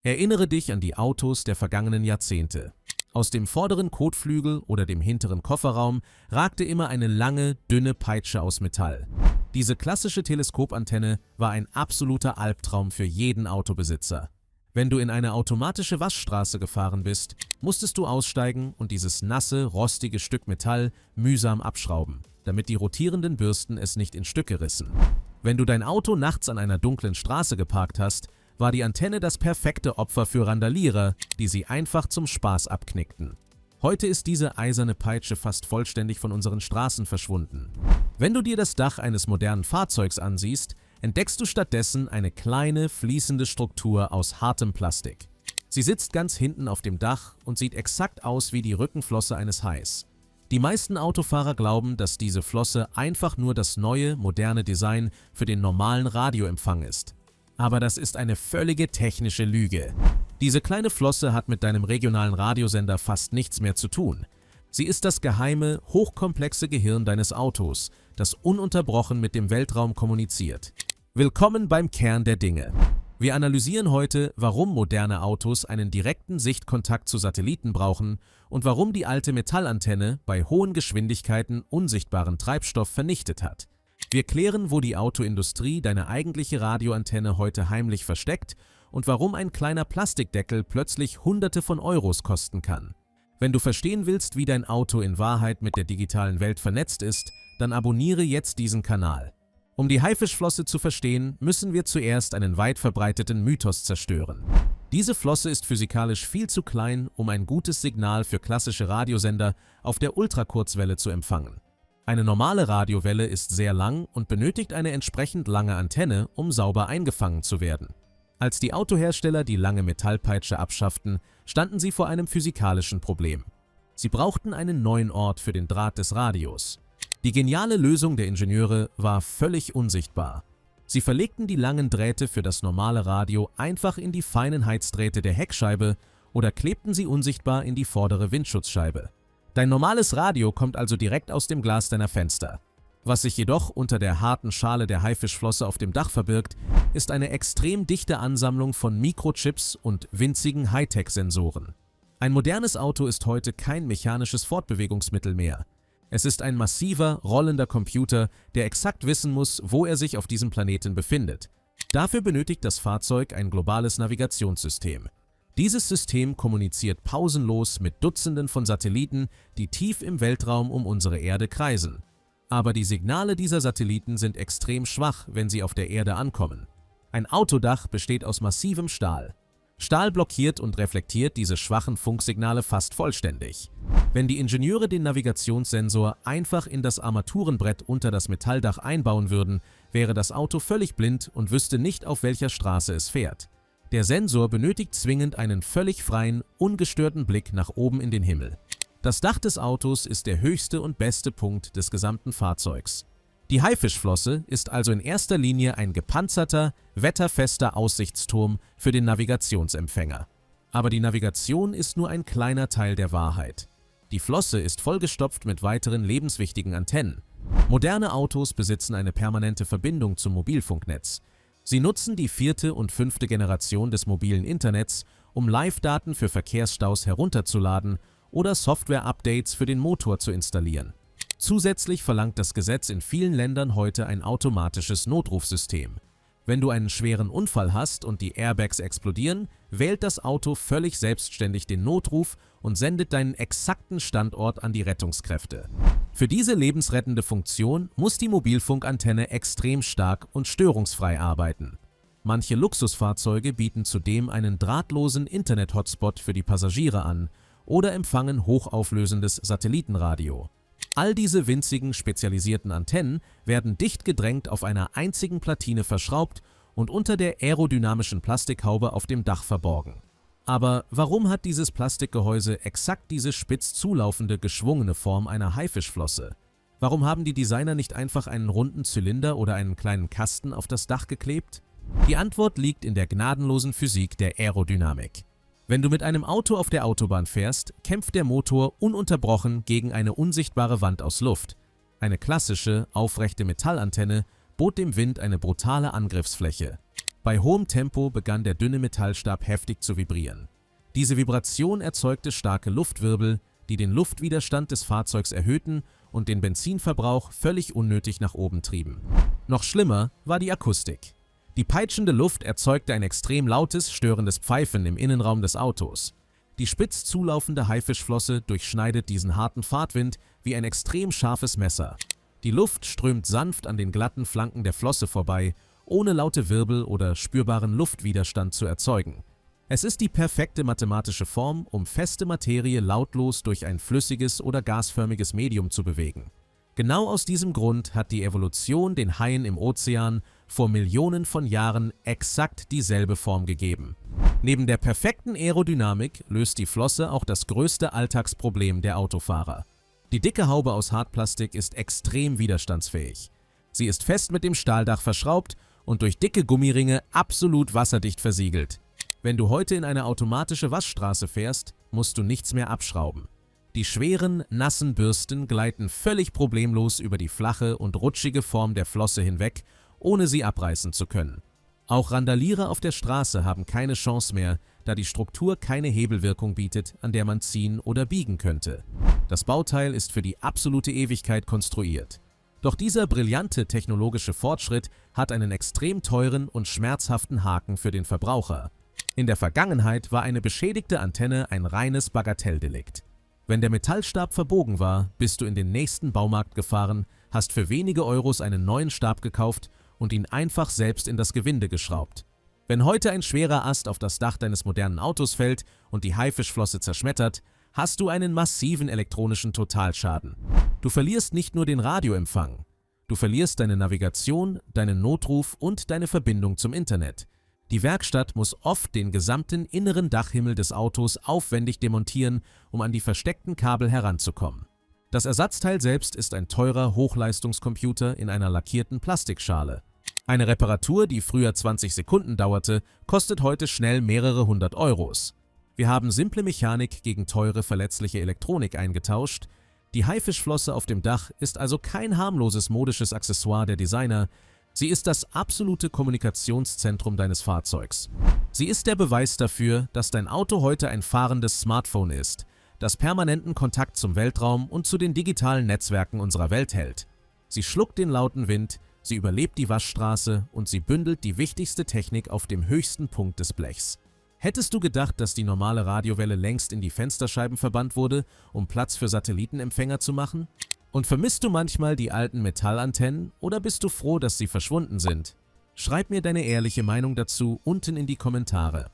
Erinnere dich an die Autos der vergangenen Jahrzehnte. Aus dem vorderen Kotflügel oder dem hinteren Kofferraum ragte immer eine lange, dünne Peitsche aus Metall. Diese klassische Teleskopantenne war ein absoluter Albtraum für jeden Autobesitzer. Wenn du in eine automatische Waschstraße gefahren bist, musstest du aussteigen und dieses nasse, rostige Stück Metall mühsam abschrauben, damit die rotierenden Bürsten es nicht in Stücke rissen. Wenn du dein Auto nachts an einer dunklen Straße geparkt hast, war die Antenne das perfekte Opfer für Randalierer, die sie einfach zum Spaß abknickten. Heute ist diese eiserne Peitsche fast vollständig von unseren Straßen verschwunden. Wenn du dir das Dach eines modernen Fahrzeugs ansiehst, entdeckst du stattdessen eine kleine, fließende Struktur aus hartem Plastik. Sie sitzt ganz hinten auf dem Dach und sieht exakt aus wie die Rückenflosse eines Hais. Die meisten Autofahrer glauben, dass diese Flosse einfach nur das neue, moderne Design für den normalen Radioempfang ist. Aber das ist eine völlige technische Lüge. Diese kleine Flosse hat mit deinem regionalen Radiosender fast nichts mehr zu tun. Sie ist das geheime, hochkomplexe Gehirn deines Autos, das ununterbrochen mit dem Weltraum kommuniziert. Willkommen beim Kern der Dinge. Wir analysieren heute, warum moderne Autos einen direkten Sichtkontakt zu Satelliten brauchen und warum die alte Metallantenne bei hohen Geschwindigkeiten unsichtbaren Treibstoff vernichtet hat. Wir klären, wo die Autoindustrie deine eigentliche Radioantenne heute heimlich versteckt und warum ein kleiner Plastikdeckel plötzlich Hunderte von Euros kosten kann. Wenn du verstehen willst, wie dein Auto in Wahrheit mit der digitalen Welt vernetzt ist, dann abonniere jetzt diesen Kanal. Um die Haifischflosse zu verstehen, müssen wir zuerst einen weit verbreiteten Mythos zerstören. Diese Flosse ist physikalisch viel zu klein, um ein gutes Signal für klassische Radiosender auf der Ultrakurzwelle zu empfangen. Eine normale Radiowelle ist sehr lang und benötigt eine entsprechend lange Antenne, um sauber eingefangen zu werden. Als die Autohersteller die lange Metallpeitsche abschafften, standen sie vor einem physikalischen Problem. Sie brauchten einen neuen Ort für den Draht des Radios. Die geniale Lösung der Ingenieure war völlig unsichtbar. Sie verlegten die langen Drähte für das normale Radio einfach in die feinen Heizdrähte der Heckscheibe oder klebten sie unsichtbar in die vordere Windschutzscheibe. Dein normales Radio kommt also direkt aus dem Glas deiner Fenster. Was sich jedoch unter der harten Schale der Haifischflosse auf dem Dach verbirgt, ist eine extrem dichte Ansammlung von Mikrochips und winzigen Hightech-Sensoren. Ein modernes Auto ist heute kein mechanisches Fortbewegungsmittel mehr. Es ist ein massiver, rollender Computer, der exakt wissen muss, wo er sich auf diesem Planeten befindet. Dafür benötigt das Fahrzeug ein globales Navigationssystem. Dieses System kommuniziert pausenlos mit Dutzenden von Satelliten, die tief im Weltraum um unsere Erde kreisen. Aber die Signale dieser Satelliten sind extrem schwach, wenn sie auf der Erde ankommen. Ein Autodach besteht aus massivem Stahl. Stahl blockiert und reflektiert diese schwachen Funksignale fast vollständig. Wenn die Ingenieure den Navigationssensor einfach in das Armaturenbrett unter das Metalldach einbauen würden, wäre das Auto völlig blind und wüsste nicht, auf welcher Straße es fährt. Der Sensor benötigt zwingend einen völlig freien, ungestörten Blick nach oben in den Himmel. Das Dach des Autos ist der höchste und beste Punkt des gesamten Fahrzeugs. Die Haifischflosse ist also in erster Linie ein gepanzerter, wetterfester Aussichtsturm für den Navigationsempfänger. Aber die Navigation ist nur ein kleiner Teil der Wahrheit. Die Flosse ist vollgestopft mit weiteren lebenswichtigen Antennen. Moderne Autos besitzen eine permanente Verbindung zum Mobilfunknetz. Sie nutzen die 4. und 5. Generation des mobilen Internets, um Live-Daten für Verkehrsstaus herunterzuladen oder Software-Updates für den Motor zu installieren. Zusätzlich verlangt das Gesetz in vielen Ländern heute ein automatisches Notrufsystem. Wenn du einen schweren Unfall hast und die Airbags explodieren, wählt das Auto völlig selbstständig den Notruf und sendet deinen exakten Standort an die Rettungskräfte. Für diese lebensrettende Funktion muss die Mobilfunkantenne extrem stark und störungsfrei arbeiten. Manche Luxusfahrzeuge bieten zudem einen drahtlosen Internet-Hotspot für die Passagiere an oder empfangen hochauflösendes Satellitenradio. All diese winzigen, spezialisierten Antennen werden dicht gedrängt auf einer einzigen Platine verschraubt und unter der aerodynamischen Plastikhaube auf dem Dach verborgen. Aber warum hat dieses Plastikgehäuse exakt diese spitz zulaufende, geschwungene Form einer Haifischflosse? Warum haben die Designer nicht einfach einen runden Zylinder oder einen kleinen Kasten auf das Dach geklebt? Die Antwort liegt in der gnadenlosen Physik der Aerodynamik. Wenn du mit einem Auto auf der Autobahn fährst, kämpft der Motor ununterbrochen gegen eine unsichtbare Wand aus Luft. Eine klassische, aufrechte Metallantenne bot dem Wind eine brutale Angriffsfläche. Bei hohem Tempo begann der dünne Metallstab heftig zu vibrieren. Diese Vibration erzeugte starke Luftwirbel, die den Luftwiderstand des Fahrzeugs erhöhten und den Benzinverbrauch völlig unnötig nach oben trieben. Noch schlimmer war die Akustik. Die peitschende Luft erzeugte ein extrem lautes, störendes Pfeifen im Innenraum des Autos. Die spitz zulaufende Haifischflosse durchschneidet diesen harten Fahrtwind wie ein extrem scharfes Messer. Die Luft strömt sanft an den glatten Flanken der Flosse vorbei, ohne laute Wirbel oder spürbaren Luftwiderstand zu erzeugen. Es ist die perfekte mathematische Form, um feste Materie lautlos durch ein flüssiges oder gasförmiges Medium zu bewegen. Genau aus diesem Grund hat die Evolution den Haien im Ozean vor Millionen von Jahren exakt dieselbe Form gegeben. Neben der perfekten Aerodynamik löst die Flosse auch das größte Alltagsproblem der Autofahrer. Die dicke Haube aus Hartplastik ist extrem widerstandsfähig. Sie ist fest mit dem Stahldach verschraubt und durch dicke Gummiringe absolut wasserdicht versiegelt. Wenn du heute in eine automatische Waschstraße fährst, musst du nichts mehr abschrauben. Die schweren, nassen Bürsten gleiten völlig problemlos über die flache und rutschige Form der Flosse hinweg, ohne sie abreißen zu können. Auch Randalierer auf der Straße haben keine Chance mehr, da die Struktur keine Hebelwirkung bietet, an der man ziehen oder biegen könnte. Das Bauteil ist für die absolute Ewigkeit konstruiert. Doch dieser brillante technologische Fortschritt hat einen extrem teuren und schmerzhaften Haken für den Verbraucher. In der Vergangenheit war eine beschädigte Antenne ein reines Bagatelldelikt. Wenn der Metallstab verbogen war, bist du in den nächsten Baumarkt gefahren, hast für wenige Euros einen neuen Stab gekauft und ihn einfach selbst in das Gewinde geschraubt. Wenn heute ein schwerer Ast auf das Dach deines modernen Autos fällt und die Haifischflosse zerschmettert, hast du einen massiven elektronischen Totalschaden. Du verlierst nicht nur den Radioempfang, du verlierst deine Navigation, deinen Notruf und deine Verbindung zum Internet. Die Werkstatt muss oft den gesamten inneren Dachhimmel des Autos aufwendig demontieren, um an die versteckten Kabel heranzukommen. Das Ersatzteil selbst ist ein teurer Hochleistungscomputer in einer lackierten Plastikschale. Eine Reparatur, die früher 20 Sekunden dauerte, kostet heute schnell mehrere hundert Euros. Wir haben simple Mechanik gegen teure, verletzliche Elektronik eingetauscht. Die Haifischflosse auf dem Dach ist also kein harmloses modisches Accessoire der Designer. Sie ist das absolute Kommunikationszentrum deines Fahrzeugs. Sie ist der Beweis dafür, dass dein Auto heute ein fahrendes Smartphone ist, das permanenten Kontakt zum Weltraum und zu den digitalen Netzwerken unserer Welt hält. Sie schluckt den lauten Wind, sie überlebt die Waschstraße und sie bündelt die wichtigste Technik auf dem höchsten Punkt des Blechs. Hättest du gedacht, dass die normale Radiowelle längst in die Fensterscheiben verbannt wurde, um Platz für Satellitenempfänger zu machen? Und vermisst du manchmal die alten Metallantennen oder bist du froh, dass sie verschwunden sind? Schreib mir deine ehrliche Meinung dazu unten in die Kommentare.